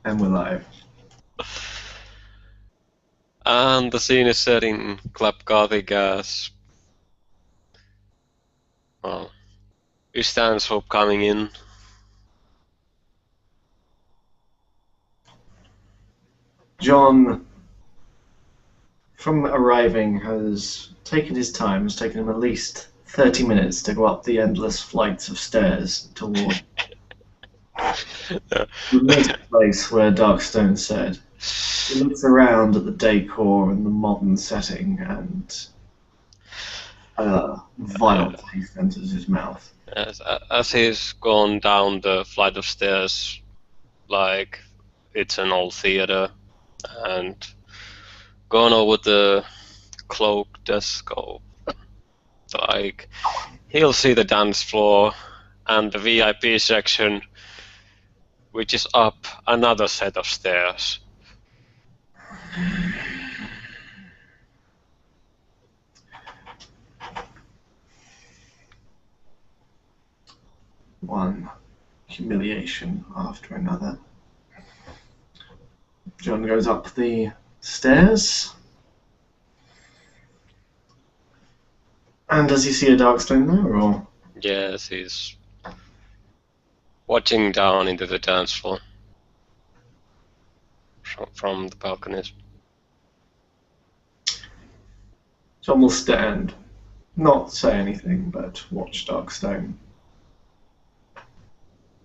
And we're live. And the scene is set in Club Gothic as, well, Stanhope coming in. John, from arriving, has taken his time. It's taken him at least 30 minutes to go up the endless flights of stairs toward the next place where Darkstone said. He looks around at the decor and the modern setting, and a vile taste enters his mouth. As he's gone down the flight of stairs, like it's an old theater, and gone over the cloak desk, like he'll see the dance floor and the VIP section, which is up another set of stairs. One humiliation after another. John goes up the stairs. And does he see a Darkstone there, or? Yes, he's watching down into the dance floor from the balconies. John will stand, not say anything, but watch Darkstone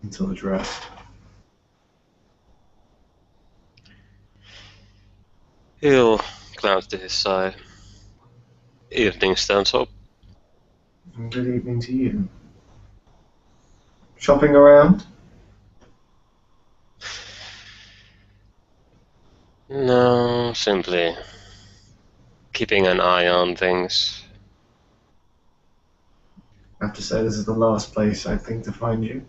until it's dressed. He'll glance to his side. Evening, Stanhope. Good evening to you. Shopping around? No, simply keeping an eye on things. I have to say this is the last place I think to find you.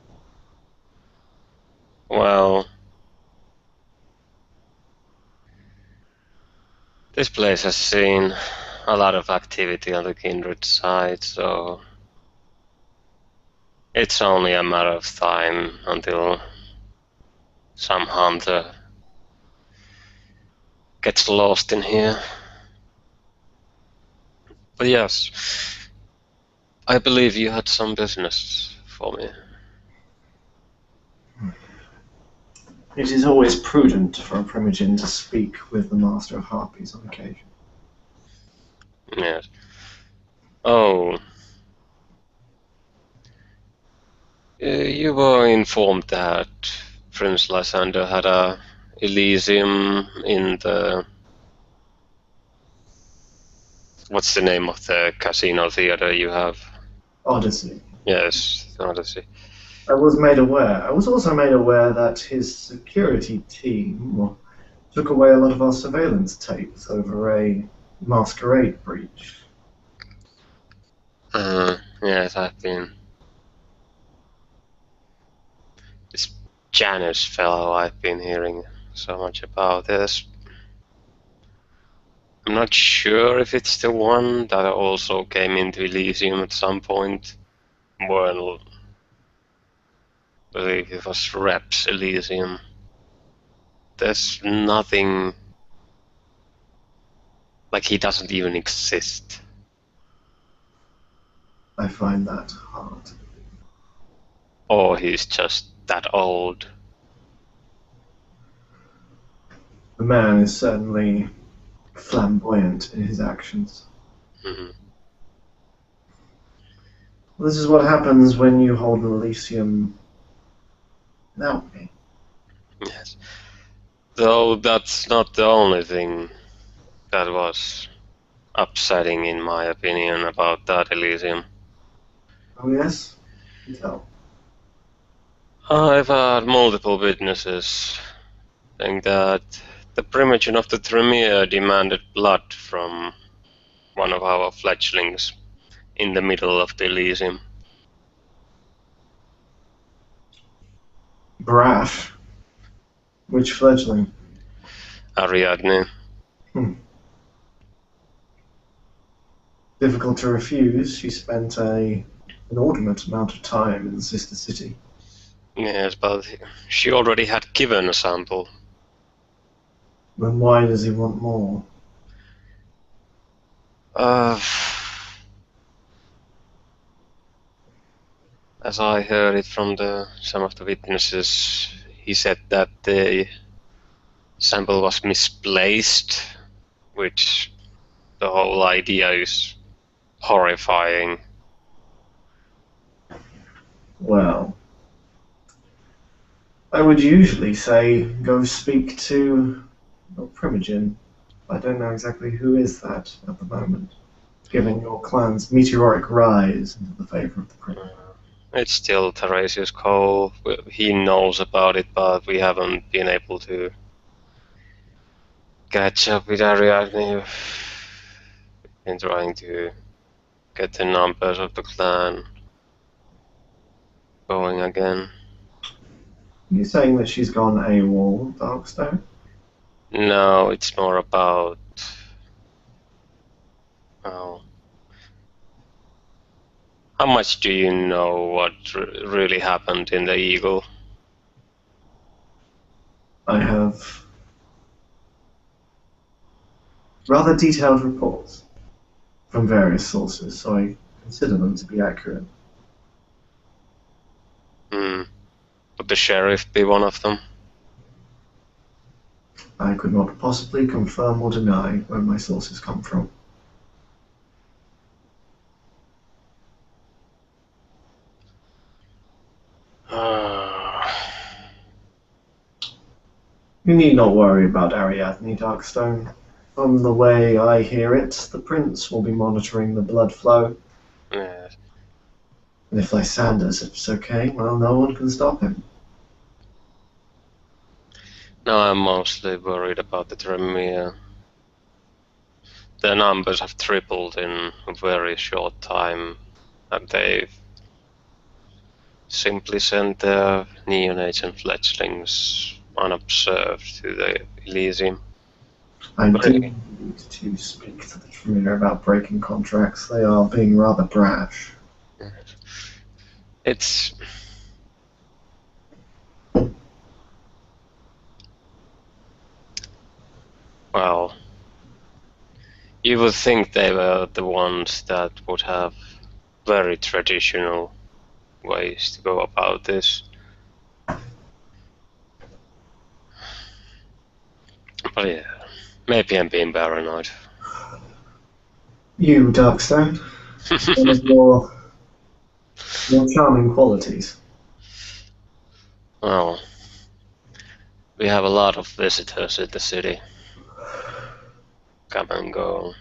Well, this place has seen a lot of activity on the Kindred side, so it's only a matter of time until some hunter gets lost in here. But yes, I believe you had some business for me. It is always prudent for a Primogen to speak with the Master of Harpies on occasion. Yes. Oh. You were informed that Prince Lysander had a Elysium in the... What's the name of the casino theater you have? Odyssey. Yes, Odyssey. I was made aware. I was also made aware that his security team took away a lot of our surveillance tapes over a masquerade breach. Yes, I've been... This Janus fellow I've been hearing so much about this. I'm not sure if it's the one that also came into Elysium at some point. Well, I believe it was Reps Elysium. There's nothing... Like he doesn't even exist. I find that hard. Or he's just that old. The man is certainly flamboyant in his actions. Mm-hmm. Well, this is what happens when you hold an Elysium without me. Yes. Though that's not the only thing that was upsetting in my opinion about that Elysium. Oh yes? You tell. I've had multiple witnesses saying that the Primogen of the Tremere demanded blood from one of our fledglings in the middle of the Elysium. Brash. Which fledgling? Ariadne. Difficult to refuse. She spent an inordinate amount of time in the sister city. Yes, but she already had given a sample. Then why does he want more? As I heard it from some of the witnesses, he said that the sample was misplaced, which the whole idea is horrifying. Well, I would usually say go speak to Primogen. I don't know exactly who is that at the moment, given your clan's meteoric rise into the favor of the Primogen. It's still Theresius Cole. He knows about it, but we haven't been able to catch up with Ariadne. We've been trying to get the numbers of the clan going again. Are you saying that she's gone AWOL, Darkstone? No, it's more about... Oh. How much do you know what really happened in the Eagle? I have rather detailed reports from various sources, so I consider them to be accurate. Would the sheriff be one of them? I could not possibly confirm or deny where my sources come from. You need not worry about Ariadne, Darkstone. From the way I hear it, the Prince will be monitoring the blood flow. Yes. And if Lysander's it's okay, well, no one can stop him. No, I'm mostly worried about the Tremere. The numbers have tripled in a very short time, and they've simply sent their neonates and fledglings unobserved to the Elysium. I do need to speak to the Tremere about breaking contracts. They are being rather brash. It's... Well, you would think they were the ones that would have very traditional ways to go about this. But yeah, maybe I'm being paranoid. You, Darkstone, one of your charming qualities. Well, we have a lot of visitors in the city. Come and go.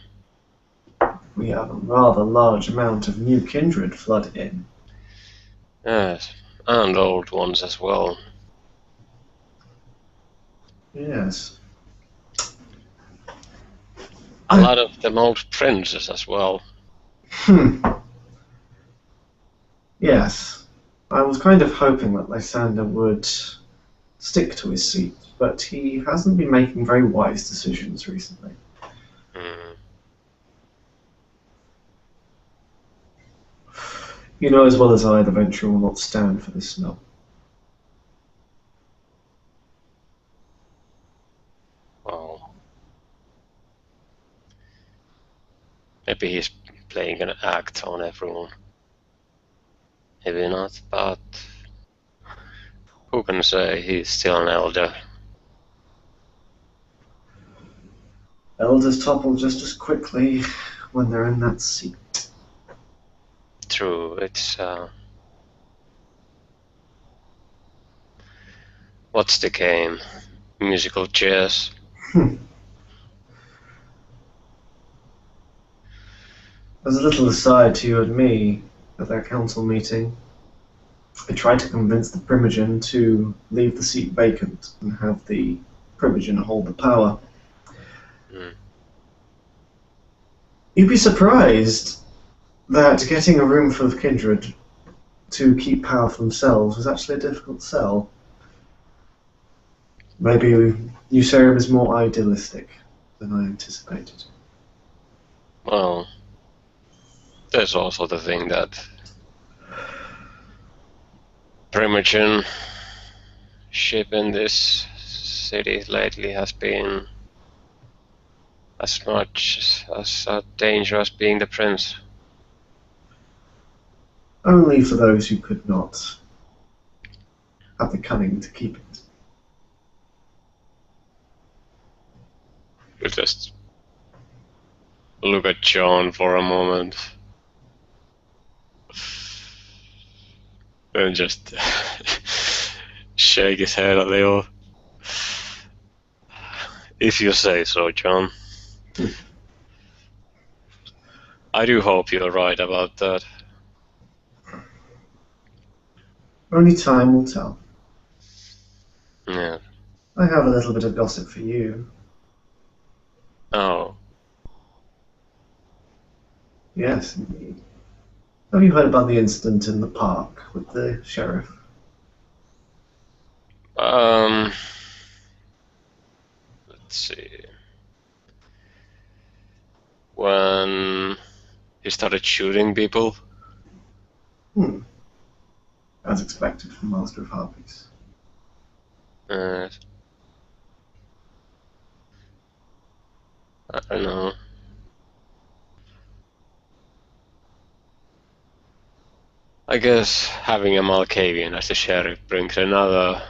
We have a rather large amount of new kindred flood in. Yes, and old ones as well. Yes. A lot of them old princes as well. Yes. I was kind of hoping that Lysander would stick to his seat, but he hasn't been making very wise decisions recently. You know as well as I, the Venture will not stand for this snub. Well, maybe he's playing an act on everyone. Maybe not, but who can say? He's still an elder. Elders topple just as quickly when they're in that seat. True, it's what's the game? Musical chairs. As a little aside to you and me, at their council meeting, I tried to convince the Primogen to leave the seat vacant and have the Primogen hold the power. You'd be surprised that getting a room full of kindred to keep power for themselves was actually a difficult sell. Maybe Eucerium is more idealistic than I anticipated. Well, there's also the thing that Primogen ship in this city lately has been as much as a danger as being the prince. Only for those who could not have the cunning to keep it. You just look at John for a moment. Then just shake his head a little. If you say so, John. I do hope you're right about that. Only time will tell. Yeah. I have a little bit of gossip for you. Oh. Yes, indeed. Have you heard about the incident in the park with the sheriff? Let's see. When he started shooting people? As expected from Master of Harpies. I don't know. I guess having a Malkavian as the sheriff brings another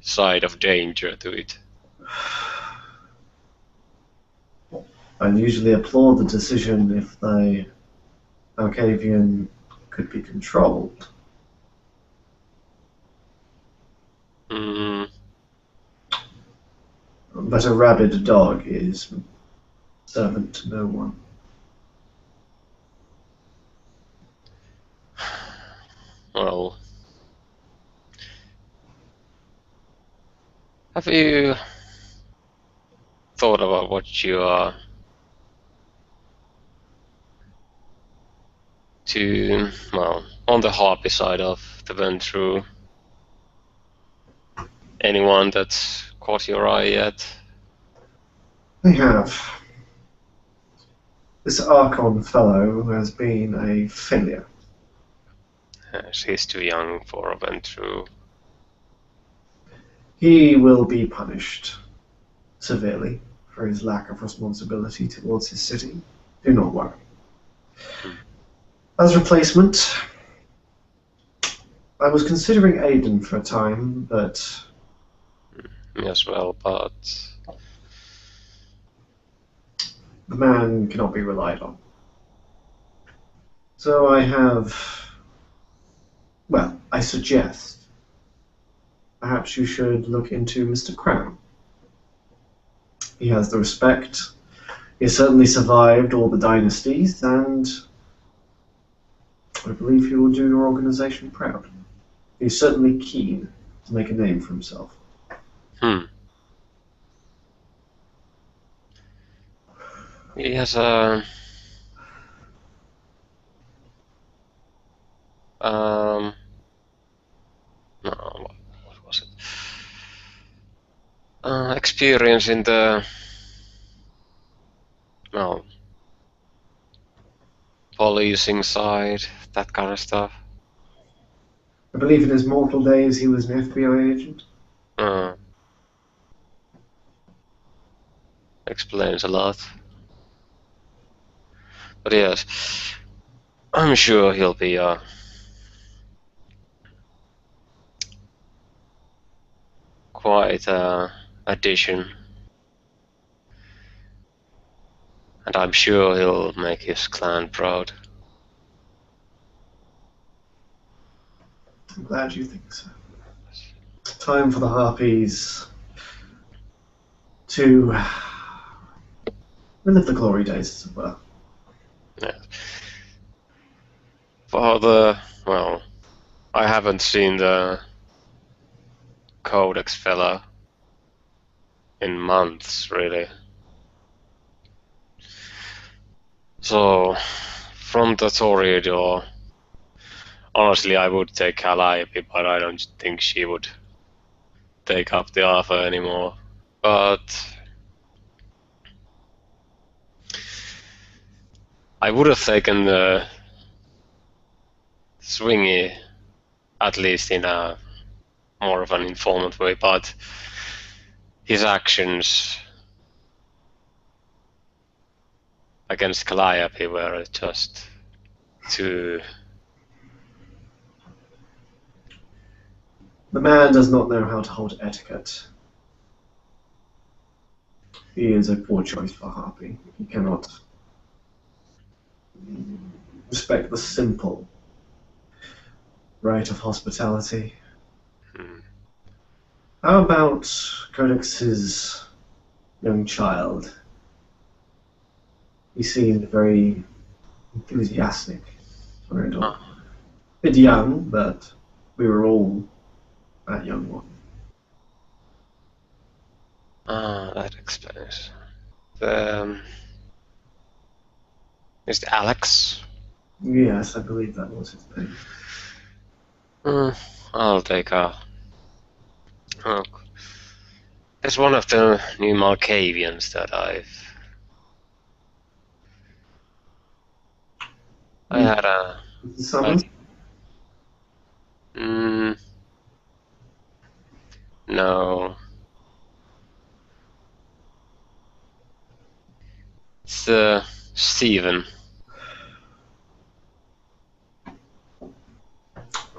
side of danger to it. I usually applaud the decision if the Malkavian could be controlled. Mm, But a rabid dog is servant to no one. well, have you thought about what you are on the Harpy side of the Ventrue? Anyone that's caught your eye yet? I have. This Archon fellow has been a failure. He's too young for a Ventrue. He will be punished severely for his lack of responsibility towards his city. Do not worry. As replacement, I was considering Aiden for a time, but Me as well, but the man cannot be relied on. So I suggest perhaps you should look into Mr. Crown. He has the respect. He has certainly survived all the dynasties, and I believe he will do your organization proud. He's certainly keen to make a name for himself. He has a no, what was it? Experience in the policing side, that kind of stuff. I believe in his mortal days he was an FBI agent. Explains a lot. But yes, I'm sure he'll be a quite a addition. And I'm sure he'll make his clan proud. I'm glad you think so. Time for the Harpies to relive the glory days, as it were. Yeah. I haven't seen the Codex fella in months, really. So, from the Toreador, honestly, I would take Calliope, but I don't think she would take up the offer anymore. But I would have taken the Swingy, at least in a more of an informant way, but his actions against Calliope were just too... The man does not know how to hold etiquette. He is a poor choice for Harpy. He cannot respect the simple right of hospitality. Hmm. How about Codex's young child? He seemed very enthusiastic for it all. Oh. Bit young, but we were all that young one. Ah, that explains. The, is it Alex? Yes, I believe that was his name. I'll take a look. There's one of the new Malkavians that I had a... Mr. Summers? No. It's Steven.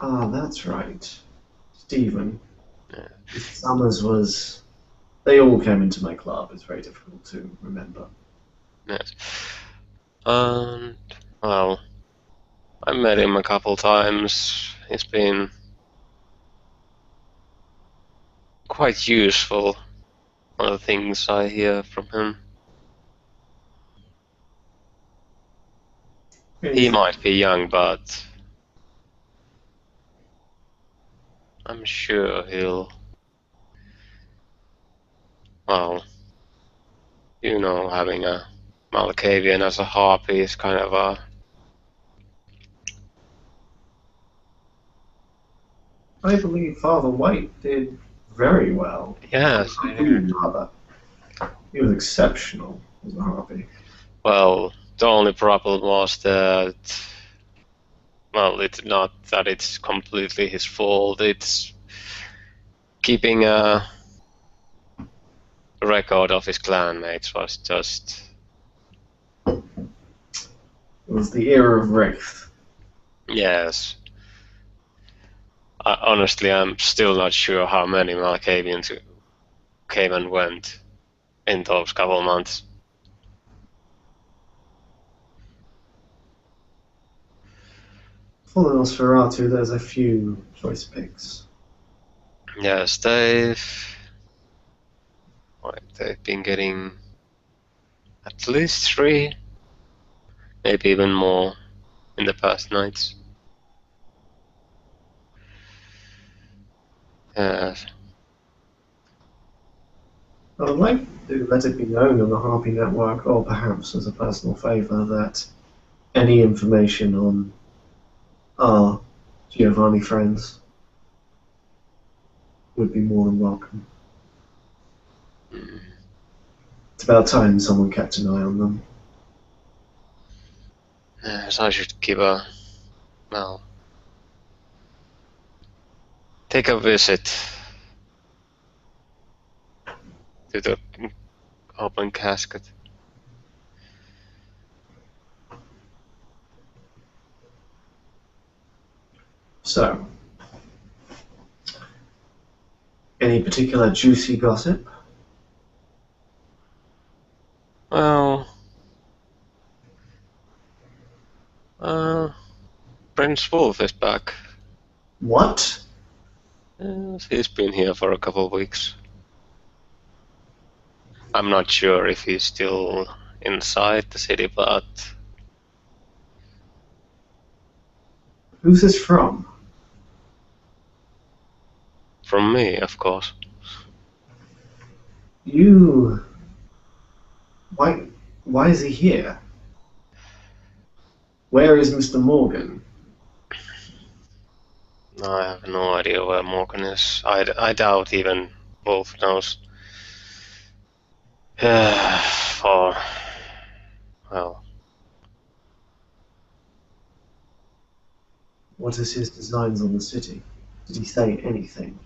Ah, that's right. Stephen. Yeah. Mr. Summers was... They all came into my club. It's very difficult to remember. Yes. And, well, I met him a couple times. He's been quite useful, one of the things I hear from him. He might be young, but I'm sure he'll... Well, you know, having a Malkavian as a harpy is kind of a... I believe Father White did very well. Yes, I hear. Rather. He was exceptional as a harpy. Well, the only problem was that... Well, it's not that it's completely his fault, it's keeping a record of his clanmates was just... It was the era of Wraith. Yes. Honestly, I'm still not sure how many Malkavians came and went in those couple months. For the Nosferatu, there's a few choice picks. Yes, they've been getting at least 3, maybe even more in the past nights. Yes. I would like to let it be known on the Harpy Network, or perhaps as a personal favour, that any information on our Giovanni friends would be more than welcome. It's about time someone kept an eye on them. Yes, I should give a... well... take a visit to the open casket. So, any particular juicy gossip? Well... Prince Wolf is back. What? Yes, he's been here for a couple of weeks. I'm not sure if he's still inside the city, but... Who's this from? from me, of course. You... Why is he here? Where is Mr. Morgan? I have no idea where Morgan is. I doubt even Wolf knows. For... well... What is his designs on the city? Did he say anything?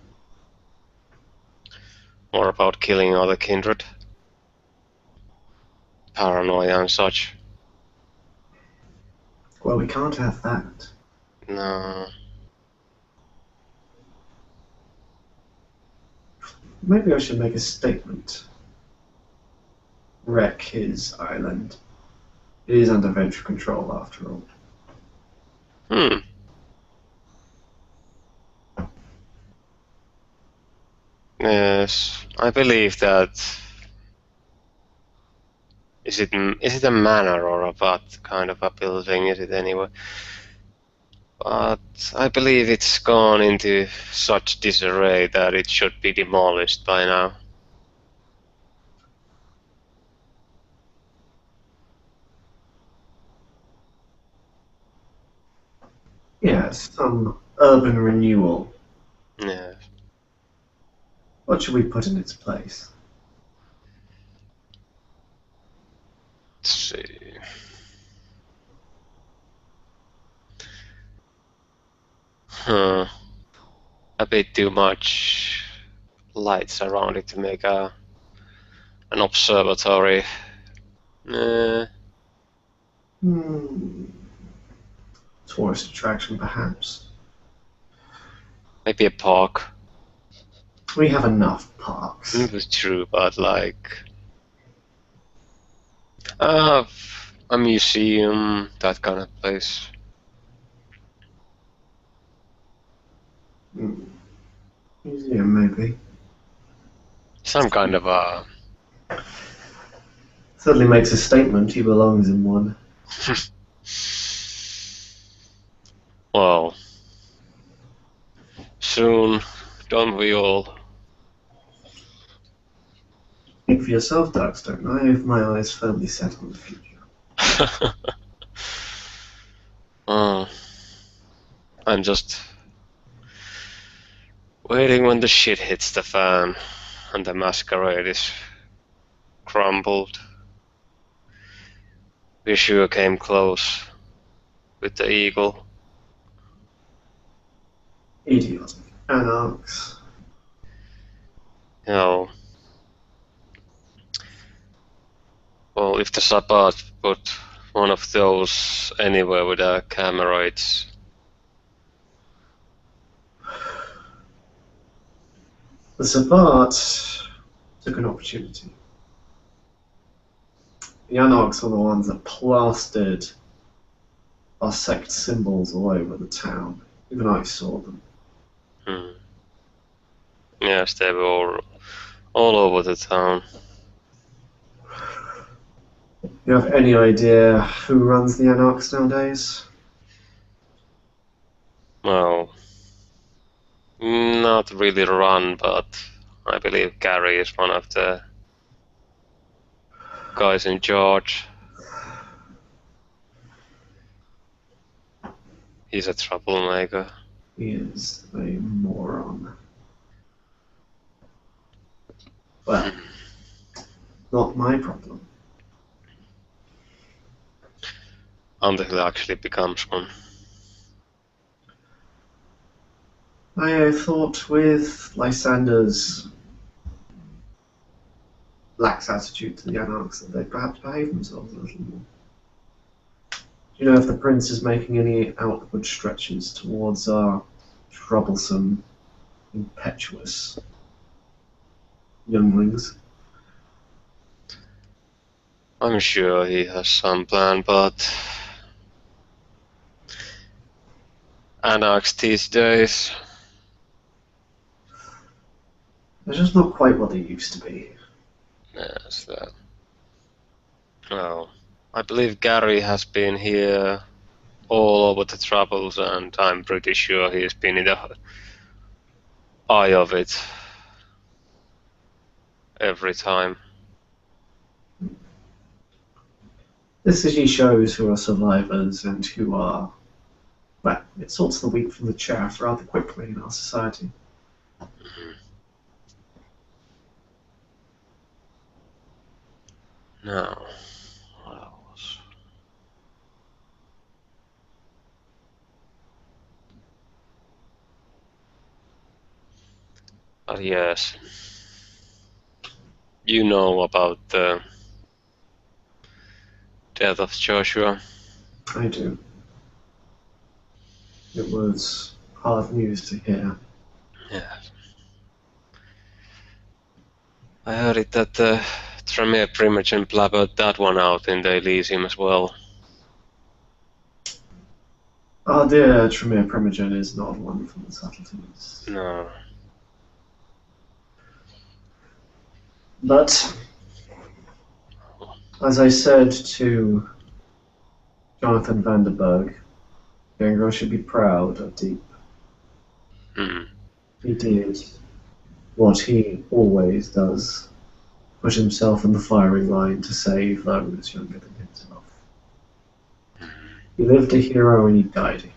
more about killing other kindred. Paranoia and such. Well, we can't have that. No. Maybe I should make a statement. Wreck his island. It is under Venture control, after all. Hmm. Yes, I believe that. Is it a manor or a what kind of a building is it anyway? But I believe it's gone into such disarray that it should be demolished by now. Yes, some urban renewal. Yes. What should we put in its place? Let's see. Huh. A bit too much lights around it to make an observatory. Hmm. Tourist attraction, perhaps. Maybe a park. We have enough parks. That's true, but like uh, a museum, that kind of place. Hmm. Museum, maybe. Some kind of a Certainly makes a statement. He belongs in one. well, soon, don't we all? Think for yourself, Darkstone. I have my eyes firmly set on the future. Oh, I'm just waiting when the shit hits the fan and the masquerade is crumbled. We sure came close with the eagle. Idiotic. Anarchs. You know, well, if the Sabbath put one of those anywhere with a camera, it's The Sabbat took an opportunity. The Anarchs were the ones that plastered our sect symbols all over the town. Even I saw them. yes, they were all over the town. You have any idea who runs the Anarchs nowadays? Well, not really run, but I believe Gary is one of the guys in charge. He's a troublemaker. He is a moron. Well, not my problem. Until he actually becomes one. I thought with Lysander's lax attitude to the Anarchs that they'd perhaps behave themselves a little more. Do you know if the Prince is making any outward stretches towards our troublesome, impetuous younglings? I'm sure he has some plan, but Anarchs these days. They're just not quite what they used to be. Yes, that. Well, I believe Gary has been here all over the troubles, and I'm pretty sure he's been in the eye of it every time. This city shows who are survivors and who are, well, it sorts the wheat from the chaff rather quickly in our society. No. What else? But yes. You know about the death of Joshua. I do. It was hard news to hear. Yeah. I heard it that the Tremere Primogen blabbered that one out in the Elysium as well. Our dear Tremere Primogen is not one from the subtleties. No. But, as I said to Jonathan Vanderberg, Gangrel should be proud of Deep. Hmm. He did what he always does, put himself in the firing line to save those younger than himself. He lived a hero and he died a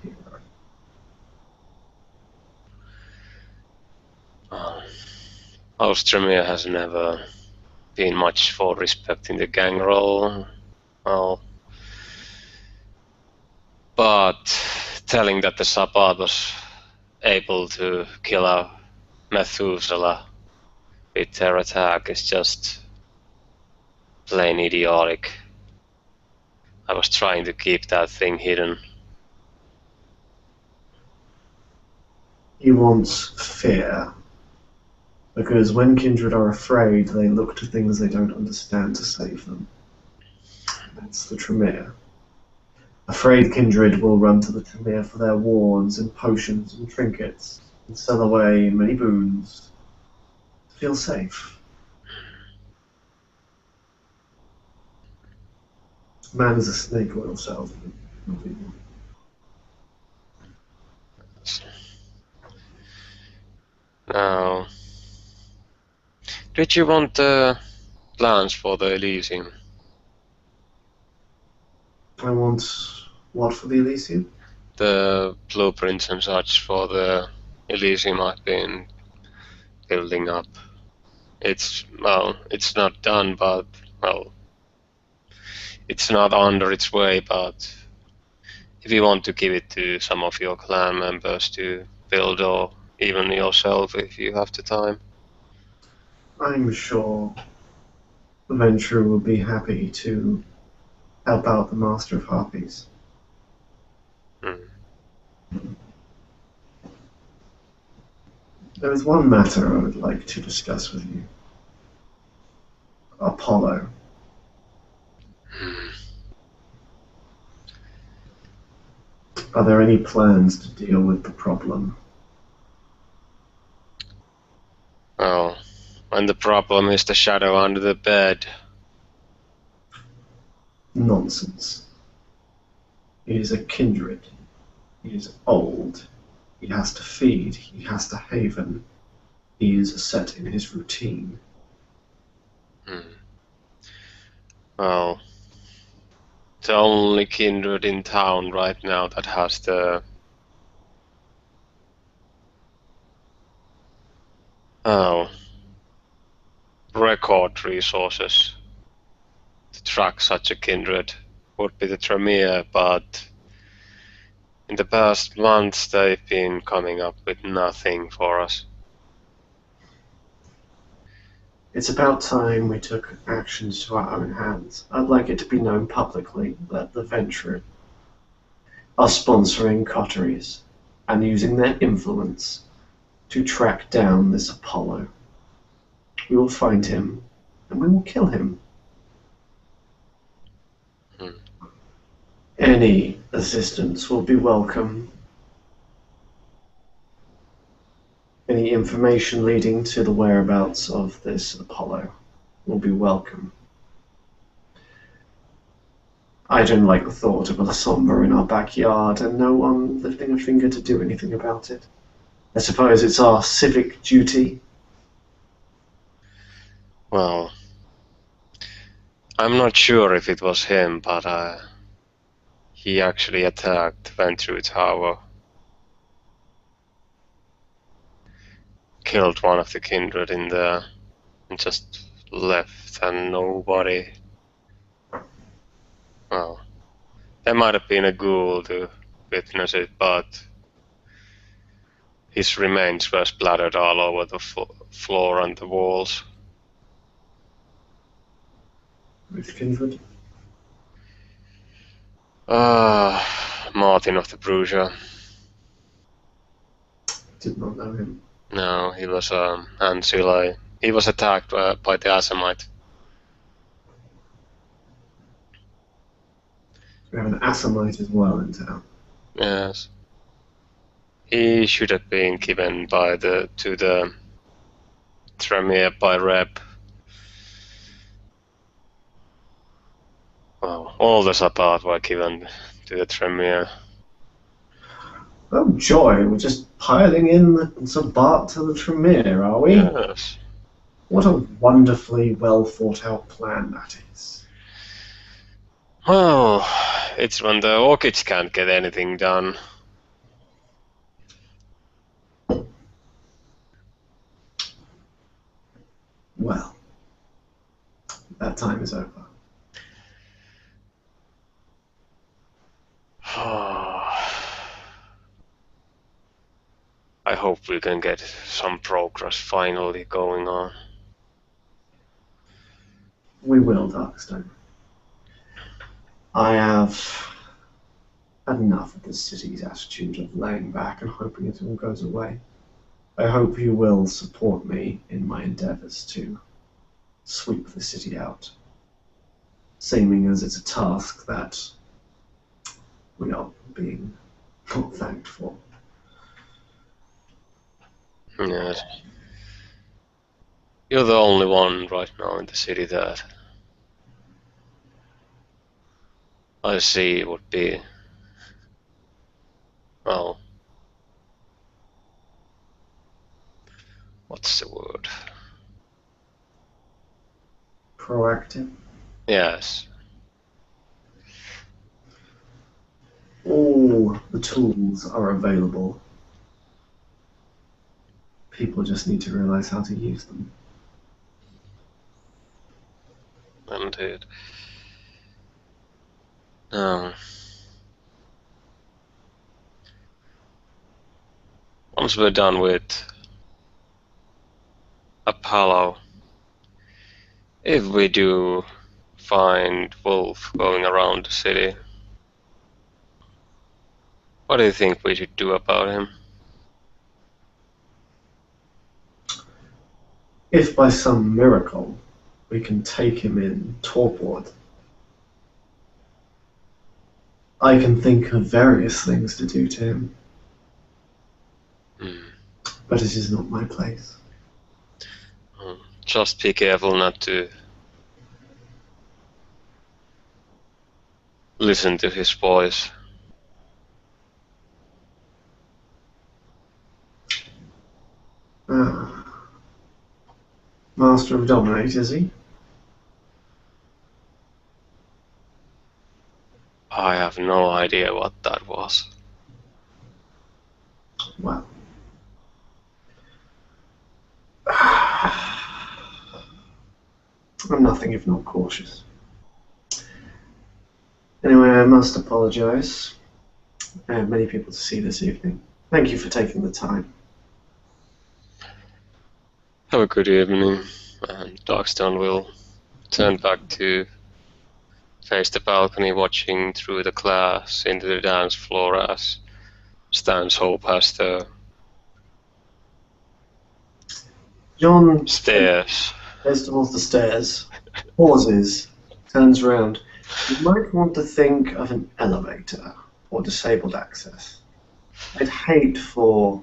hero. House Tremere has never been much for respecting the Gangrel. Well, but telling that the Sabbath was able to kill a Methuselah with their attack is just plain idiotic. I was trying to keep that thing hidden. He wants fear. Because when kindred are afraid, they look to things they don't understand to save them. That's the Tremere. Afraid kindred will run to the Tremere for their wards and potions and trinkets, and sell away many boons to feel safe. Man is a snake oil salesman. Now, did you want the plans for the Elysium? I want what for the Elysium? The blueprints and such for the Elysium I've been building up. It's not done, but it's not under its way. But if you want to give it to some of your clan members to build, or even yourself if you have the time. I'm sure the Venture will be happy to help out the Master of Harpies. There is one matter I would like to discuss with you. Apollo. Are there any plans to deal with the problem? Well, and the problem is the shadow under the bed. Nonsense. He is a kindred. He is old. He has to feed. He has to haven. He is set in his routine. Well, the only kindred in town right now that has the record resources to track such a kindred would be the Tremere, but in the past months they've been coming up with nothing for us. It's about time we took actions to our own hands. I'd like it to be known publicly that the Venture are sponsoring coteries and using their influence to track down this Apollo. We will find him and we will kill him. Any assistance will be welcome. Any information leading to the whereabouts of this Apollo will be welcome. I don't like the thought of a Lasombra in our backyard and no one lifting a finger to do anything about it. I suppose it's our civic duty. Well, I'm not sure if it was him, but he actually attacked Venture Tower. Killed one of the kindred in there and just left, and nobody. Well, there might have been a ghoul to witness it, but his remains were splattered all over the floor and the walls. Which kindred? Martin of the Bruja. did not know him. No, he was Ancillai. He was attacked by the Assamite. We have an Assamite as well in town. Yes. He should have been given to the Tremere by Reb. Well, all the Sabbath were given to the Tremere. Oh joy, we're just piling in the Sabbat to the Tremere, are we? Yes. What a wonderfully well thought out plan that is. Well, it's when the Orchids can't get anything done. Well, that time is over. I hope we can get some progress finally going on. We will, Darkstone. I have had enough of the city's attitude of laying back and hoping it all goes away. I hope you will support me in my endeavors to sweep the city out, seeming as it's a task that we are being not thanked for. Yes. You're the only one right now in the city that I see would be, well, what's the word? Proactive. Yes. All the tools are available. People just need to realize how to use them. Indeed. Now, once we're done with Apollo, if we do find Wolf going around the city, what do you think we should do about him? If by some miracle we can take him in torpor, I can think of various things to do to him. But it is not my place. Just be careful not to listen to his voice. Master of Dominate, is he? I have no idea what that was. Well. I'm nothing if not cautious. Anyway, I must apologize. I have many people to see this evening. Thank you for taking the time. Have a good evening, and Darkstone will turn back to face the balcony, watching through the glass into the dance floor as Stanhope has the John stairs. goes towards the stairs, pauses, turns around. You might want to think of an elevator or disabled access. I'd hate for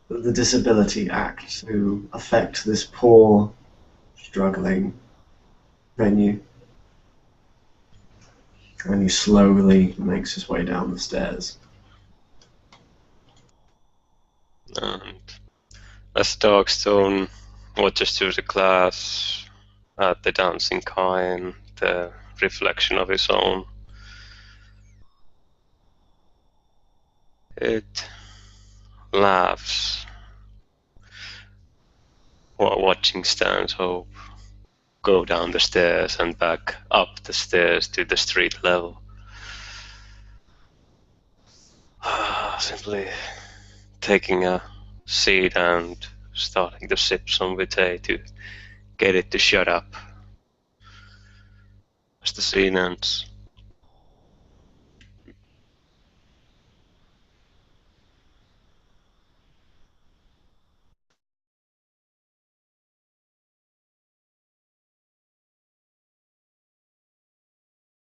the Disability Act to affect this poor, struggling venue. And he slowly makes his way down the stairs. And as Darkstone watches through the glass at the dancing kind, the reflection of his own, it laughs while watching Stanhope go down the stairs and back up the stairs to the street level. Simply taking a seat and starting to sip some vitae to get it to shut up as the scene ends.